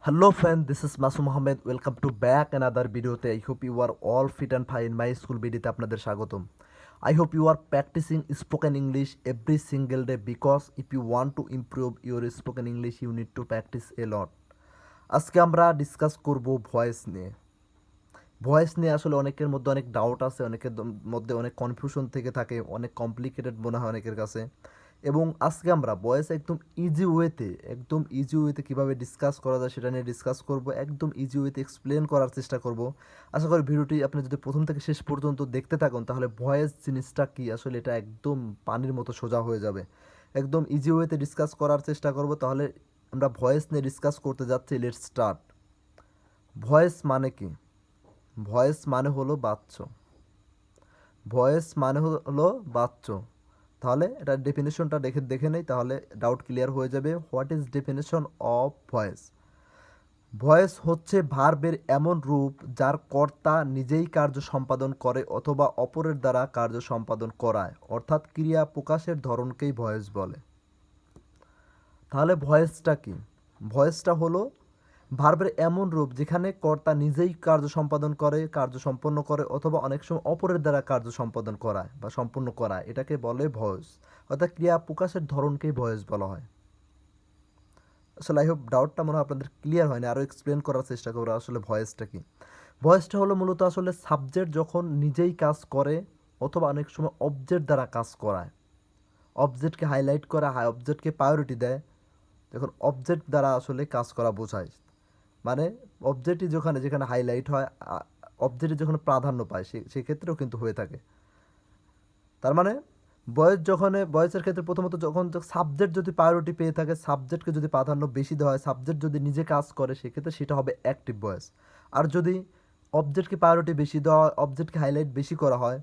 Hello friend, this is Masu Mohammed. Welcome to back another video. I hope you are all fit and fine. My school video আপনাদের স্বাগতম. I hope you are practicing spoken English every single day because if you want to improve your spoken English you need to practice a lot. আজকে আমরা discuss করব voice নিয়ে। Voice নিয়ে আসলে অনেকের মধ্যে অনেক ডাউট আছে, অনেকের মধ্যে অনেক কনফিউশন থেকে থাকে, অনেক কমপ্লিকেটেড মনে হয় অনেকের কাছে। এবং আজকে আমরা ভয়েস একদম ইজি ওয়েতে কীভাবে ডিসকাস করা যায় সেটা নিয়ে ডিসকাস করব, একদম ইজি ওয়েতে এক্সপ্লেন করার চেষ্টা করব। আশা করি ভিডিওটি আপনি যদি প্রথম থেকে শেষ পর্যন্ত দেখতে থাকুন তাহলে ভয়েস জিনিসটা কি আসলে এটা একদম পানির মতো সোজা হয়ে যাবে। একদম ইজি ওয়েতে ডিসকাস করার চেষ্টা করব। তাহলে আমরা ভয়েস নিয়ে ডিসকাস করতে যাচ্ছি। Let's start. ভয়েস মানে কি? ভয়েস মানে হলো বাচ্চ। ভয়েস মানে হলো বাচ্চ। তাহলে এটার ডেফিনেশনটা দেখে নেই, তাহলে ডাউট ক্লিয়ার হয়ে যাবে। What is definition of voice? Voice হচ্ছে ভার্বের এমন রূপ যার কর্তা নিজেই কার্য সম্পাদন করে অথবা অপরের দ্বারা কার্য সম্পাদন করায়, অর্থাৎ ক্রিয়া প্রকাশের ধরনকেই ভয়েস বলে। তাহলে ভয়েসটা কি? ভয়েসটা হলো ভার্বের এমন রূপ যেখানে কর্তা নিজেই কার্য সম্পাদন করে, কার্য সম্পন্ন করে অথবা অনেক সময় অপরের দ্বারা কার্য সম্পাদন করায় বা সম্পন্ন করায়, এটাকে বলে ভয়েস। অর্থাৎ ক্রিয়া প্রকাশের ধরনকেই ভয়েস বলা হয়। আসলে আই হোপ ডাউটটা মনে হয় আপনাদের ক্লিয়ার হয়নি, আরও এক্সপ্লেন করার চেষ্টা করবো আসলে ভয়েসটা কি। ভয়েসটা হলো মূলত আসলে সাবজেক্ট যখন নিজেই কাজ করে অথবা অনেক সময় অবজেক্ট দ্বারা কাজ করায়, অবজেক্টকে হাইলাইট করা হয়, অবজেক্টকে প্রায়োরিটি দেয়, যখন অবজেক্ট দ্বারা আসলে কাজ করা বোঝায়। মানে অবজেক্টই যেখানে যেখানে হাইলাইট হয়, অবজেক্টে যখন প্রাধান্য পায় সেক্ষেত্রেও কিন্তু হয়ে থাকে। তার মানে বয়েসের ক্ষেত্রে প্রথমত যখন সাবজেক্ট যদি প্রায়োরিটি পেয়ে থাকে, সাবজেক্টকে যদি প্রাধান্য বেশি দেওয়া হয়, সাবজেক্ট যদি নিজে কাজ করে সেক্ষেত্রে সেটা হবে অ্যাক্টিভ ভয়েস। আর যদি অবজেক্টকে প্রায়োরিটি বেশি দেওয়া হয়, অবজেক্টকে হাইলাইট বেশি করা হয়,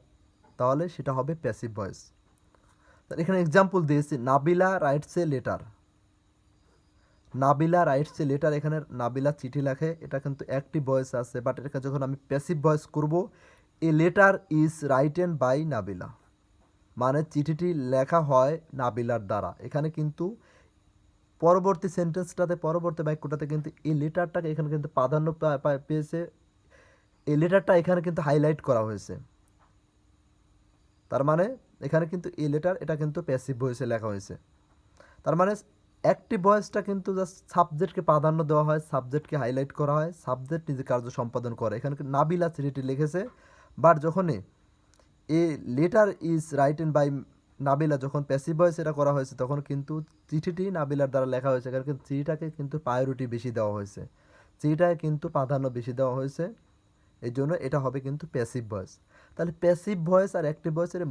তাহলে সেটা হবে প্যাসিভ ভয়েস। এখানে এক্সাম্পল দিয়েছি, Nabila rights a letter. Nabila rights a letter, এখানে নাবিলা চিঠি লেখে, এটা কিন্তু অ্যাক্টিভ ভয়েস আছে। বাট এটা যখন আমি প্যাসিভ ভয়েস করব, a letter is written by Nabila, মানে চিঠিটি লেখা হয় নাবিলার দ্বারা। এখানে কিন্তু পরবর্তী সেন্টেন্সটাতে, পরবর্তী বাক্যটাতে কিন্তু এই লেটারটাকে এখানে কিন্তু প্রাধান্য পেয়েছে। এই লেটারটা এখানে কিন্তু হাইলাইট করা হয়েছে। তার মানে এখানে কিন্তু এই লেটার, এটা কিন্তু প্যাসিভ ভয়েসে লেখা হয়েছে। তার মানে অ্যাক্টিভ ভয়েসটা কিন্তু জাস্ট সাবজেক্টকে প্রাধান্য দেওয়া হয়, সাবজেক্টকে হাইলাইট করা হয়, সাবজেক্ট নিজে কার্য সম্পাদন করে। এখানে নাবিলা চিঠিটি লিখেছে, বাট যখনই a letter is written by Nabila, যখন প্যাসিভ ভয়েস এটা করা হয়েছে তখন কিন্তু চিঠিটি নাবিলার দ্বারা লেখা হয়েছে, কারণ চিঠিটাকে কিন্তু প্রায়োরিটি বেশি দেওয়া হয়েছে, চিঠিটাকে কিন্তু প্রাধান্য বেশি দেওয়া হয়েছে। এই জন্য এটা হবে কিন্তু প্যাসিভ ভয়েস। তাহলে প্যাসিভ ভয়েস আর অ্যাক্টিভ ভয়েসের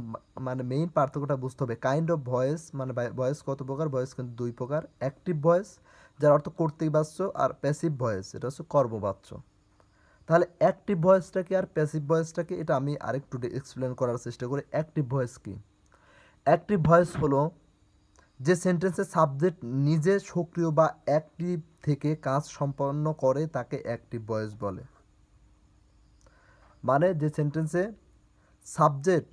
মানে মেইন পার্থক্যটা বুঝতে হবে। কাইন্ড অফ ভয়েস মানে ভয়েস কত প্রকার? ভয়েস কিন্তু দুই প্রকার। অ্যাক্টিভ ভয়েস যার অর্থ কর্তৃক বাচ্য, আর প্যাসিভ ভয়েস এটা হচ্ছে কর্মবাচ্য। তাহলে অ্যাক্টিভ ভয়েসটা কি আর প্যাসিভ ভয়েসটা কি, এটা আমি আরেকটু এক্সপ্লেন করার চেষ্টা করি। অ্যাক্টিভ ভয়েস কি? অ্যাক্টিভ ভয়েস হলো যে সেন্টেন্সের সাবজেক্ট নিজে সক্রিয় বা অ্যাক্টিভ থেকে কাজ সম্পন্ন করে তাকে অ্যাক্টিভ ভয়েস বলে। মানে যে সেন্টেন্সে সাবজেক্ট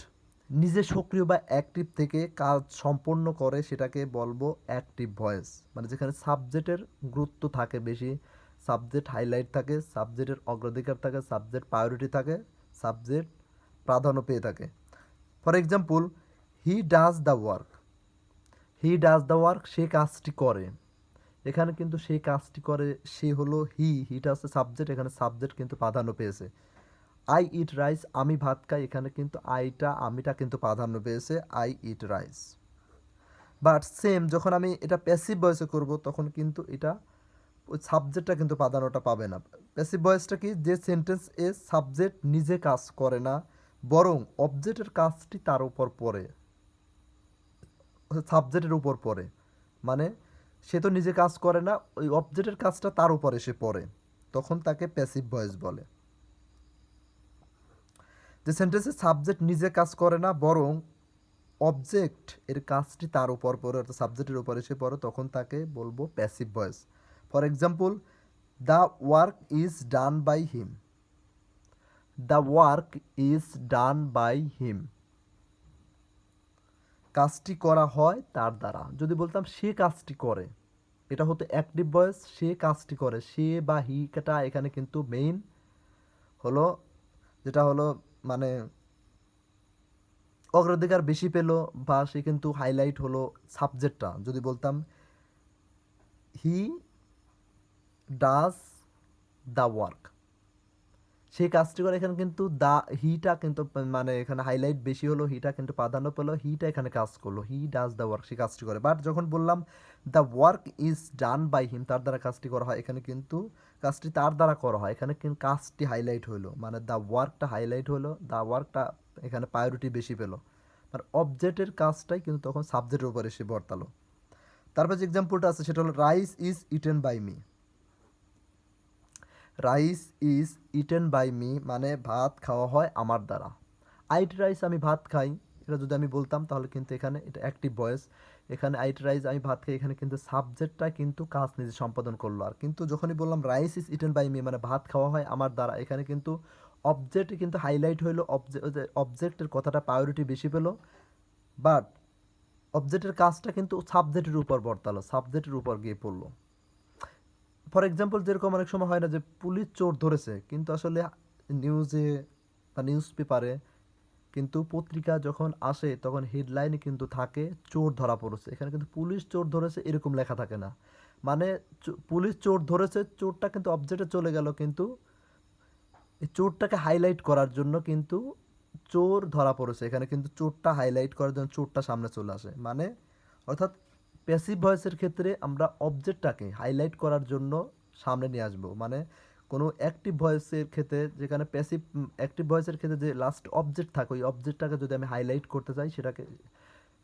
নিজে সক্রিয় বা অ্যাক্টিভ থেকে কাজ সম্পন্ন করে সেটাকে বলবো অ্যাক্টিভ ভয়েস। মানে যেখানে সাবজেক্টের গুরুত্ব থাকে বেশি, সাবজেক্ট হাইলাইট থাকে, সাবজেক্টের অগ্রাধিকার থাকে, সাবজেক্ট প্রায়োরিটি থাকে, সাবজেক্ট প্রাধান্য পেয়ে থাকে। For example, he does the work. He does the work, সে কাজটি করে। এখানে কিন্তু সেই কাজটি করে সে হলো হিটা হচ্ছে সাবজেক্ট, এখানে সাবজেক্ট কিন্তু প্রাধান্য পেয়েছে। আই ইট রাইস, আমি ভাত খাই, এখানে কিন্তু আমিটা কিন্তু প্রাধান্য পেয়েছে, I eat rice. But same যখন আমি এটা প্যাসিভ ভয়েসে করব তখন কিন্তু এটা ওই সাবজেক্টটা কিন্তু প্রাধান্যটা পাবে না। প্যাসিভ ভয়েসটা কি? যে সেন্টেন্স এ সাবজেক্ট নিজে কাজ করে না, বরং অবজেক্টের কাজটি তার উপর পড়ে, সাবজেক্টের উপর পড়ে। মানে সে তো নিজে কাজ করে না, ওই অবজেক্টের কাজটা তার উপর এসে পড়ে, তখন তাকে প্যাসিভ ভয়েস বলে। যে সেন্টেন্সে সাবজেক্ট নিজে কাজ করে না বরং অবজেক্ট এর কাজটি তার উপর পড়ে, অর্থাৎ সাবজেক্টের উপর এসে পড়ে, তখন তাকে বলবো passive voice. For example, the work is done by him. The work is done by him, কাজটি করা হয় তার দ্বারা। যদি বলতাম সে কাজটি করে, এটা হতো অ্যাক্টিভ ভয়েস, সে কাজটি করে, সে বা হিটা এখানে কিন্তু মেইন হলো, যেটা হলো মানে অগ্রাধিকার বেশি পেলো, বা সে কিন্তু হাইলাইট হলো সাবজেক্টটা। যদি বলতাম হি ডাজ দ্য ওয়ার্ক, সেই কাজটি করে, এখানে কিন্তু দা হিটা কিন্তু মানে এখানে হাইলাইট বেশি হলো, হিটা কিন্তু প্রাধান্য পেলো, হিটা এখানে কাজ করলো, হি ডাজ দ্য ওয়ার্ক, সে কাজটি করে। বাট যখন বললাম the work is done by him, তার দ্বারা কাজটি করা হয়, এখানে কিন্তু কাজটি তার দ্বারা করা হয়, এখানে কিন্তু কাজটি হাইলাইট হলো, মানে দ্য ওয়ার্কটা হাইলাইট হলো, দ্য ওয়ার্কটা এখানে প্রায়োরিটি বেশি পেলো, আর অবজেক্টের কাজটাই কিন্তু তখন সাবজেক্টের উপর এসে বর্তালো। তারপর যে এক্সাম্পলটা আছে সেটা হলো rice is eaten by me. Rice is eaten by me মানে ভাত খাওয়া হয় আমার দ্বারা। আইট রাইস, আমি ভাত খাই, এটা যদি আমি বলতাম তাহলে কিন্তু এখানে এটা অ্যাক্টিভ ভয়েস। এখানে আইট রাইস, আমি ভাত খাই, এখানে কিন্তু সাবজেক্টটা কিন্তু কাজ নিজে সম্পাদন করলো। আর কিন্তু যখনই বললাম rice is eaten by me মানে ভাত খাওয়া হয় আমার দ্বারা, এখানে কিন্তু অবজেক্ট কিন্তু হাইলাইট হইলো, অবজেক্টের কথাটা প্রায়োরিটি বেশি পেলো, বাট অবজেক্টের কাজটা কিন্তু সাবজেক্টের উপর বর্তালো, সাবজেক্টের উপর গিয়ে পড়লো। ফর এক্সাম্পল যেরকম অনেক সময় হয় না যে পুলিশ চোর ধরেছে, কিন্তু আসলে নিউজে বা নিউজ পেপারে কিন্তু পত্রিকা যখন আসে তখন হেডলাইনে কিন্তু থাকে চোর ধরা পড়েছে, এখানে কিন্তু পুলিশ চোর ধরেছে এরকম লেখা থাকে না, মানে পুলিশ চোর ধরেছে, চোরটা কিন্তু অবজেক্টে চলে গেল, কিন্তু এই চোরটাকে হাইলাইট করার জন্য কিন্তু চোর ধরা পড়েছে, এখানে কিন্তু চোরটা হাইলাইট করার জন্য চোরটা সামনে চলে আসে, মানে অর্থাৎ প্যাসিভ ভয়েসের ক্ষেত্রে আমরা অবজেক্টটাকে হাইলাইট করার জন্য সামনে নিয়ে আসবো। মানে কোনো অ্যাক্টিভ ভয়েসের ক্ষেত্রে, যেখানে প্যাসিভ অ্যাক্টিভ ভয়েসের ক্ষেত্রে যে লাস্ট অবজেক্ট থাকে, ওই অবজেক্টটাকে যদি আমি হাইলাইট করতে চাই, সেটাকে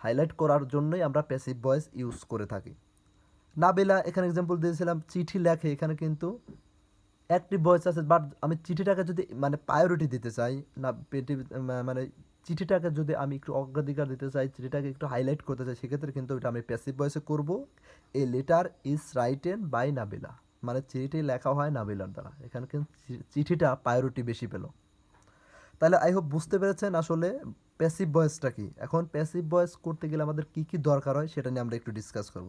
হাইলাইট করার জন্যই আমরা প্যাসিভ ভয়েস ইউজ করে থাকি। নাবিলা এখানে এক্সাম্পল দিয়েছিলাম চিঠি লেখে, এখানে কিন্তু অ্যাক্টিভ ভয়েস আছে, বাট আমি চিঠিটাকে যদি মানে প্রায়োরিটি দিতে চাই না, মানে চিঠিটাকে যদি আমি একটু অগ্রাধিকার দিতে চাই, চিঠিটাকে একটু হাইলাইট করতে চাই, সেক্ষেত্রে কিন্তু এটা আমি প্যাসিভ ভয়েসে করব। A letter is written by Nabila, মানে চিঠিটি লেখা হয় নাবিলার দ্বারা, এখানে কিন্তু চিঠিটা প্রায়োরিটি বেশি পেল। তাহলে আই হোপ বুঝতে পেরেছেন আসলে প্যাসিভ ভয়েসটা কি। এখন প্যাসিভ ভয়েস করতে গেলে আমাদের কি কি দরকার হয় সেটা নিয়ে আমরা একটু ডিসকাস করব।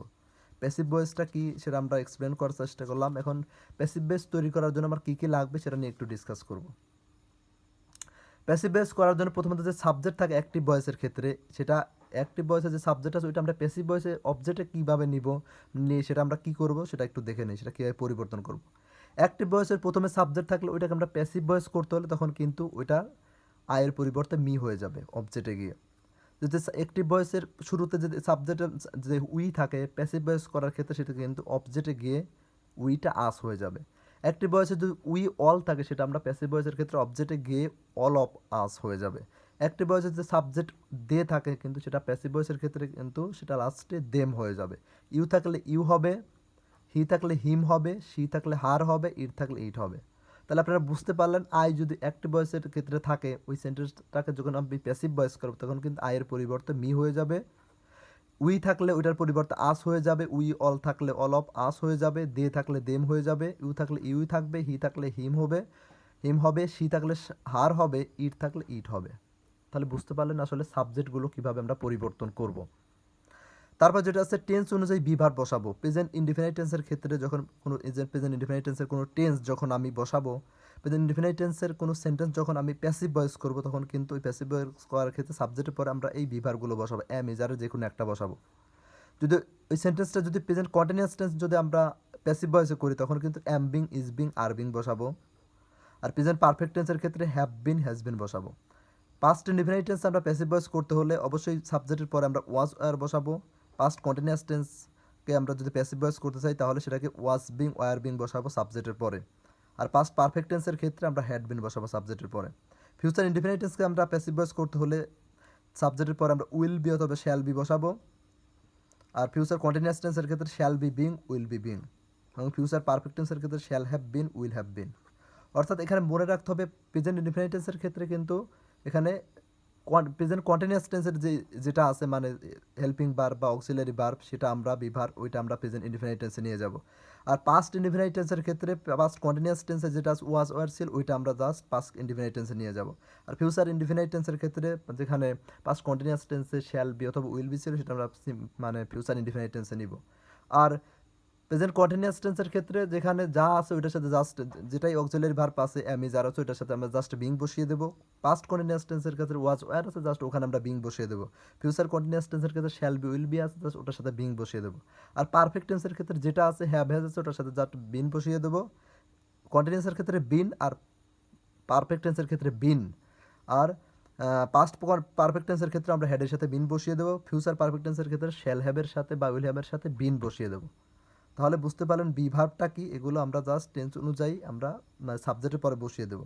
প্যাসিভ ভয়েসটা কি সেটা আমরা এক্সপ্লেন করার চেষ্টা করলাম, এখন প্যাসিভ ভয়েস তৈরি করার জন্য আমার কী কী লাগবে সেটা নিয়ে একটু ডিসকাস করব। প্যাসিভ ভয়েস করার জন্য প্রথমত যে সাবজেক্ট থাকে অ্যাক্টিভ ভয়েসের ক্ষেত্রে, সেটা অ্যাক্টিভ ভয়েসের যে সাবজেক্ট আছে ওইটা আমরা প্যাসিভ ভয়েসে অবজেক্টে কীভাবে নিয়ে সেটা আমরা কী করব সেটা একটু দেখে নিই, সেটা কীভাবে পরিবর্তন করব। অ্যাক্টিভ ভয়েসের প্রথমে সাবজেক্ট থাকলে ওইটাকে আমরা প্যাসিভ ভয়েস করতে হলে তখন কিন্তু ওইটা আয়ের পরিবর্তে মি হয়ে যাবে অবজেক্টে গিয়ে। যদি অ্যাক্টিভ ভয়েসের শুরুতে যদি সাবজেক্টে যে উই থাকে, প্যাসিভ ভয়েস করার ক্ষেত্রে সেটা কিন্তু অবজেক্টে গিয়ে উইটা আস হয়ে যাবে। অ্যাক্টিভ ভয়েসে যদি উই অল থাকে, সেটা আমরা প্যাসিভ ভয়েসের ক্ষেত্রে অবজেক্টে গিয়ে অল অফ আস হয়ে যাবে। অ্যাক্টিভ ভয়েসের যে সাবজেক্ট দে থাকে, কিন্তু সেটা প্যাসিভ ভয়েসের ক্ষেত্রে কিন্তু সেটা লাস্টে দেম হয়ে যাবে। ইউ থাকলে ইউ হবে, হি থাকলে হিম হবে, সি থাকলে হার হবে, ইট থাকলে ইট হবে। তাহলে আপনারা বুঝতে পারলেন আই যদি অ্যাক্টিভ ভয়েসের ক্ষেত্রে থাকে, ওই সেন্টেন্সটাকে যখন আমি প্যাসিভ ভয়েস করব তখন কিন্তু আয়ের পরিবর্তে মি হয়ে যাবে। উই থাকলে ওইটার পরিবর্তে আস হয়ে যাবে, উই অল থাকলে অল অফ আস হয়ে যাবে, দে থাকলে দেম হয়ে যাবে, ইউ থাকলে ইউই থাকবে, হি থাকলে হিম হবে, সি থাকলে হার হবে, ইট থাকলে ইট হবে। তাহলে বুঝতে পারলেন আসলে সাবজেক্টগুলো কীভাবে আমরা পরিবর্তন করব। তারপর যেটা আছে টেন্স অনুযায়ী বিভার বসাবো। প্রেজেন্ট ইনডিফিনাইট টেন্সের ক্ষেত্রে যখন কোনো প্রেজেন্ট ইনডিফিনাইট টেন্সের কোনো টেন্স যখন আমি বসাবো, প্রেজেন্ট ইনডিফিনাইট টেন্সের কোনো সেন্টেন্স যখন আমি প্যাসিভ ভয়েস করবো, তখন কিন্তু ওই প্যাসিভ ভয়েস করার ক্ষেত্রে সাবজেক্টের পরে আমরা এই বিভারগুলো বসাবো, এম ইজারের যে কোনো একটা বসাবো। যদি ওই সেন্টেন্সটা যদি প্রেজেন্ট কন্টিনিউয়াস টেন্স যদি আমরা প্যাসিভ ভয়েসে করি, তখন কিন্তু am being, is being, are being বসাবো। আর প্রেজেন্ট পারফেক্ট টেন্সের ক্ষেত্রে হ্যাভ বিন, হ্যাজ বিন বসাবো। পাস্ট ইনডিফিনাইট টেন্স আমরা প্যাসিভ ভয়েস করতে হলে অবশ্যই সাবজেক্টের পরে আমরা ওয়াজ আর বসাবো। পাস্ট কন্টিনিউয়াস টেন্সকে আমরা যদি প্যাসিভ ভয়েস করতে চাই তাহলে সেটাকে ওয়াজ বিং, ওয়ার বিং বসাবো সাবজেক্টের পরে। আর পাস্ট পারফেক্ট টেন্সের ক্ষেত্রে আমরা হ্যাড বিন বসাবো সাবজেক্টের পরে। ফিউচার ইনডিফিনাইট টেন্সকে আমরা প্যাসিভ ভয়েস করতে হলে সাবজেক্টের পরে আমরা উইল বি অথবা শ্যাল বি বসাবো। আর ফিউচার কন্টিনিউয়াস টেন্সের ক্ষেত্রে shall be being, will be being. এবং ফিউচার পারফেক্ট টেন্সের ক্ষেত্রে shall have been, will have been. অর্থাৎ এখানে মনে রাখতে হবে প্রেজেন্ট ইনডিফিনাইট টেন্সের ক্ষেত্রে কিন্তু এখানে প্রেজেন্ট কন্টিনিউয়াস টেন্সের যেটা আছে মানে হেল্পিং ভার্ব বা অক্সিলারি ভার্ব, সেটা আমরা বিভার ওইটা আমরা প্রেজেন্ট ইনডিফিনাইট টেন্সে নিয়ে যাব। আর পাস্ট ইনডিফিনাইট টেন্সের ক্ষেত্রে পাস্ট কন্টিনিউয়াস টেন্সে যেটা আছে ওয়াজ, ওয়ার, ছিল, ওইটা আমরা জাস্ট পাস্ট ইনডিফিনাইট টেন্সে নিয়ে যাব। আর ফিউচার ইনডিফিনাইট টেন্সের ক্ষেত্রে যেখানে পাস্ট কন্টিনিউয়াস টেন্সে শ্যাল বি অথবা উইল বি ছিল, সেটা আমরা মানে ফিউচার ইনডিফিনাইট টেন্সে নিব। আর প্রেজেন্ট কন্টিনিউয়াস টেন্সের ক্ষেত্রে যেখানে যা আছে ওইটার সাথে জাস্ট যেটাই অক্সিলারি ভার্ব আছে এম ইজ আর আছে ওইটার সাথে আমরা জাস্ট বিং বসিয়ে দেবো। পাস্ট কন্টিনিউয়াস টেন্সের ক্ষেত্রে ওয়াজ ওয়্যার আছে জাস্ট ওখানে আমরা বিং বসিয়ে দেবো। ফিউচার কন্টিনিউয়াস টেন্সের ক্ষেত্রে শ্যাল বি উইল বি আছে জাস্ট ওটার সাথে বিং বসিয়ে দেবো। আর পারফেক্ট টেন্সের ক্ষেত্রে যেটা আছে হ্যাভ হ্যাজ আছে ওটার সাথে জাস্ট বিন বসিয়ে দেবো। কন্টিনিউয়াসের ক্ষেত্রে বিন আর পারফেক্ট টেন্সের ক্ষেত্রে বিন আর পাস্ট পারফেক্ট টেন্সের ক্ষেত্রে আমরা হেডের সাথে বিন বসিয়ে দেবো। ফিউচার পারফেক্ট টেন্সের ক্ষেত্রে শ্যাল হ্যাভের সাথে বা উইল হ্যাভের সাথে বিন বসিয়ে দেবো। তাহলে বুঝতে পারলেন বি ভার্বটা কি, এগুলো আমরা জাস্ট টেন্স অনুযায়ী আমরা সাবজেক্টের পরে বসিয়ে দেবো।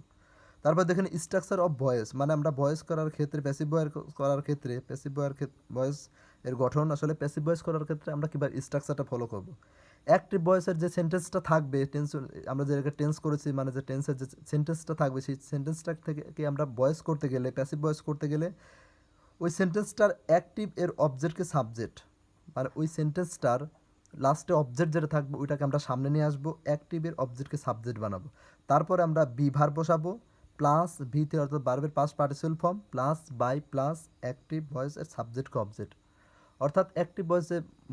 তারপর দেখেন স্ট্রাকচার অফ ভয়েস, মানে আমরা ভয়েস করার ক্ষেত্রে প্যাসিভ ভয়েস করার ক্ষেত্রে প্যাসিভ ভয়েস এর গঠন আসলে প্যাসিভ ভয়েস করার ক্ষেত্রে আমরা কীভাবে স্ট্রাকচারটা ফলো করব। অ্যাক্টিভ ভয়েসের যে সেন্টেন্সটা থাকবে টেন্স আমরা যেটাকে টেন্স করেছি মানে যে টেন্সের যে সেন্টেন্সটা থাকবে সেই সেন্টেন্সটা থেকে আমরা ভয়েস করতে গেলে প্যাসিভ ভয়েস করতে গেলে ওই সেন্টেন্সটার অ্যাক্টিভ এর অবজেক্টকে সাবজেক্ট মানে ওই সেন্টেন্সটার লাস্টে অবজেক্ট যেটা থাকবে ওইটাকে আমরা সামনে নিয়ে আসবো, অ্যাক্টিভের অবজেক্টকে সাবজেক্ট বানাবো। তারপরে আমরা বি ভার্ব বসাবো প্লাস ভিতে অর্থাৎ ভার্বের past participle form plus by plus active ভয়েসের সাবজেক্টকে অবজেক্ট। অর্থাৎ অ্যাক্টিভ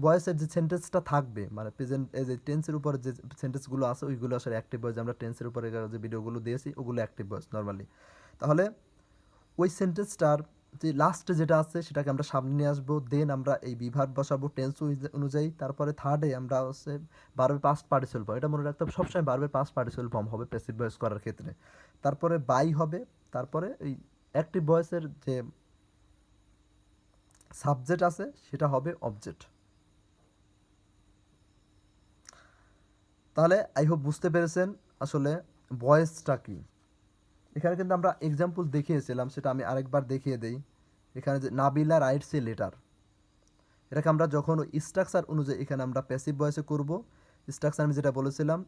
ভয়েসের যে সেন্টেন্সটা থাকবে মানে প্রেজেন্ট এই যে টেন্সের উপরে যে সেন্টেন্সগুলো আছে ওইগুলো আসলে অ্যাক্টিভ ভয়েস, আমরা টেন্সের উপরে যে ভিডিওগুলো দিয়েছি ওগুলো অ্যাক্টিভ ভয়েস নর্মালি। তাহলে ওই সেন্টেন্সটার যে লাস্টে যেটা আছে সেটাকে আমরা সামনে নিয়ে আসবো, দেন আমরা এই বিভাগ বসাবো টেন্স অনুযায়ী। তারপরে থার্ডে আমরা হচ্ছে ভার্বের পাস্ট পার্টিসিপাল ফর্ম, এটা মনে রাখতে হবে সবসময় ভার্বের পাস্ট পার্টিসিপাল ফর্ম হবে প্যাসিভ ভয়েস করার ক্ষেত্রে। তারপরে বাই হবে, তারপরে এই অ্যাক্টিভ ভয়েসের যে সাবজেক্ট আছে সেটা হবে অবজেক্ট। তাহলে আই হোপ বুঝতে পেরেছেন আসলে ভয়েসটা কি। এখানে কিন্তু আমরা এক্সাম্পল দেখিয়েছিলাম, সেটা আমি আরেকবার দেখিয়ে দেই। এখানে যে নাবিলা রাইটস এ লেটার, এটাকে আমরা যখন স্ট্রাকচার অনুযায়ী এখানে আমরা প্যাসিভ ভয়েসে করব। স্ট্রাকচার আমি যেটা বলেছিলাম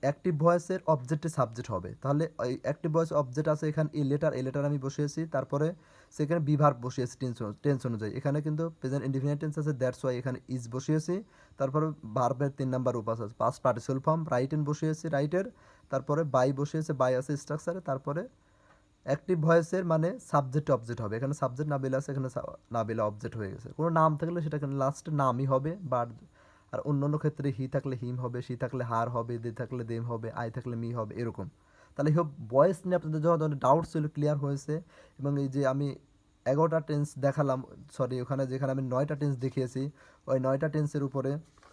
অ্যাক্টিভ ভয়েসের অবজেক্টে সাবজেক্ট হবে। তাহলে এই অ্যাক্টিভ ভয়েস অবজেক্ট আছে এখানে এই লেটার আমি বসিয়েছি, তারপরে সেখানে বিভার্ব বসিয়েছি টেন্স অনুযায়ী। এখানে কিন্তু প্রেজেন্ট ইনডিফিনিট টেন্স আছে দ্যাটস ওয়াই এখানে ইজ বসিয়েছি। তারপরে ভার্বের 3 নাম্বার রূপ আছে পাস্ট পার্টিসিপাল ফর্ম রাইটেন বসিয়েছি রাইটের, তারপরে বাই বসিয়েছে বাই আছে স্ট্রাকচারে। তারপরে অ্যাক্টিভ ভয়েসের মানে সাবজেক্ট অবজেক্ট হবে, এখানে সাবজেক্ট নাবিলা আছে এখানে নাবিলা অবজেক্ট হয়ে গেছে। কোনো নাম থাকলে সেটা এখানে লাস্টে নামই হবে বা আর অন্য অন্য ক্ষেত্রে হি থাকলে হিম হবে, সি থাকলে হার হবে, দে থাকলে দেম হবে, আই থাকলে মি হবে এরকম। তাহলে হোপ ভয়েস নিয়ে আপনাদের যখন ধরনের ডাউট ছিল ক্লিয়ার হয়েছে। এবং এই যে আমি 11টা টেন্স দেখালাম, সরি ওখানে যেখানে আমি 9টা টেন্স দেখিয়েছি ওই 9টা টেন্সের উপরে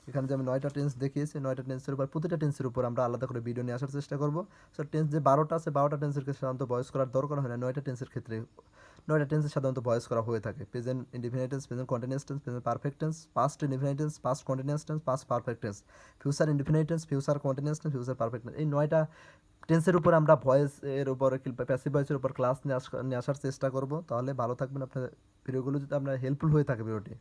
এখানে যে আমি 9টা টেন্স দেখিয়েছি 9টা টেন্সের উপর প্রতিটা টেন্সের উপর আমরা আলাদা করে ভিডিও নিয়ে আসার চেষ্টা করবো। সো টেন্স যে 12টা আছে 12টা টেন্সের ক্ষেত্রে সাধারণত ভয়েস করার দরকার হয় না, 9টা টেন্সের ক্ষেত্রে 9টা টেন্সে সাধারণত ভয়েস করা হয়ে থাকে। Present indefinite tense, present continuous tense, present perfect tense, past indefinite tense, past continuous tense, past perfect tense, future indefinite tense, future continuous tense, future perfect tense. এই 9টা টেন্সের উপর আমরা ভয়েস এর উপর প্যাসিভ ভয়েসের উপর ক্লাস নিয়ে আসার চেষ্টা করব। তাহলে ভালো থাকবেন। আপনার ভিডিওগুলো যদি আপনার হেল্পফুল হয়ে থাকে ভিডিওটি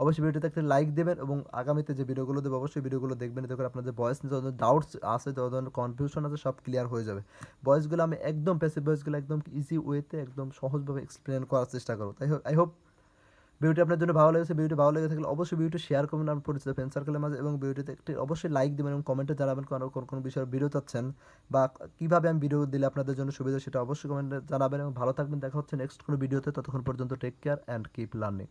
অবশ্যই ভিডিওতে একটা লাইক দেবেন এবং আগামীতে যে ভিডিওগুলো দেবো অবশ্যই ভিডিওগুলো দেখবেন। এতে করে আপনার যে ভয়েস নিয়ে যত ডাউটস আছে যত ধরনের কনফিউশন আছে সব ক্লিয়ার হয়ে যাবে। ভয়েসগুলো আমি একদম প্যাসিভ ভয়েসগুলো একদম ইজি ওয়েতে একদম সহজভাবে এক্সপ্লেন করার চেষ্টা করবো। তাই আই হোপ ভিডিওটি আপনার জন্য ভালো লেগেছে। ভিডিওটি ভালো লেগে থাকলে অবশ্যই ভিডিওটি শেয়ার করবেন আপনার পরিচিত ফ্রেন্ড সার্কেলের মাঝে এবং ভিডিওতে একটি অবশ্যই লাইক দেবেন এবং কমেন্টে জানাবেন কোন বিষয়ে ভিডিও চাচ্ছেন বা কীভাবে আমি ভিডিও দিলে আপনাদের জন্য সুবিধা সেটা অবশ্যই কমেন্টে জানাবেন। এবং ভালো থাকবেন, দেখা হচ্ছে নেক্সট কোনো ভিডিওতে। ততক্ষণ পর্যন্ত take care and keep learning.